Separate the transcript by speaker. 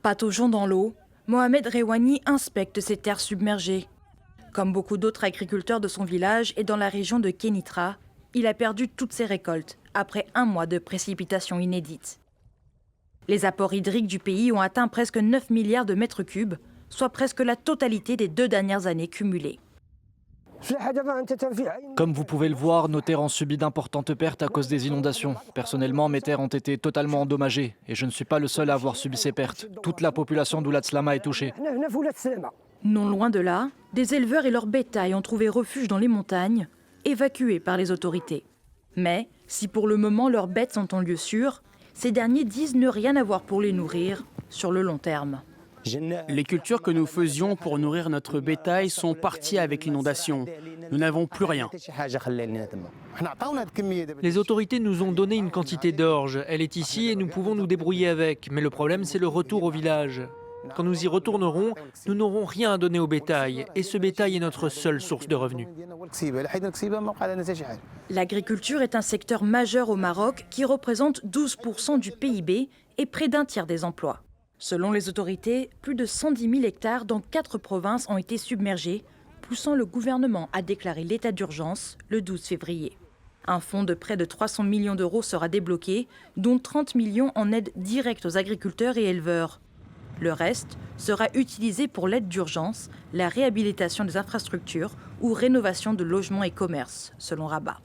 Speaker 1: Pataugeant dans l'eau, Mohamed Rewani inspecte ces terres submergées. Comme beaucoup d'autres agriculteurs de son village et dans la région de Kénitra, il a perdu toutes ses récoltes après un mois de précipitations inédites. Les apports hydriques du pays ont atteint presque 9 milliards de mètres cubes, soit presque la totalité des 2 dernières années cumulées.
Speaker 2: Comme vous pouvez le voir, nos terres ont subi d'importantes pertes à cause des inondations. Personnellement, mes terres ont été totalement endommagées et je ne suis pas le seul à avoir subi ces pertes. Toute la population d'Oulad Slama est touchée.
Speaker 1: Non loin de là, des éleveurs et leur bétail ont trouvé refuge dans les montagnes, évacués par les autorités. Mais, si pour le moment leurs bêtes sont en lieu sûr, ces derniers disent ne rien avoir pour les nourrir sur le long terme.
Speaker 3: Les cultures que nous faisions pour nourrir notre bétail sont parties avec l'inondation. Nous n'avons plus rien.
Speaker 4: Les autorités nous ont donné une quantité d'orge. Elle est ici et nous pouvons nous débrouiller avec. Mais le problème, c'est le retour au village. Quand nous y retournerons, nous n'aurons rien à donner au bétail. Et ce bétail est notre seule source de revenus.
Speaker 1: L'agriculture est un secteur majeur au Maroc qui représente 12% du PIB et près d'un tiers des emplois. Selon les autorités, plus de 110 000 hectares dans 4 provinces ont été submergés, poussant le gouvernement à déclarer l'état d'urgence le 12 février. Un fonds de près de 300 millions d'euros sera débloqué, dont 30 millions en aide directe aux agriculteurs et éleveurs. Le reste sera utilisé pour l'aide d'urgence, la réhabilitation des infrastructures ou rénovation de logements et commerces, selon Rabat.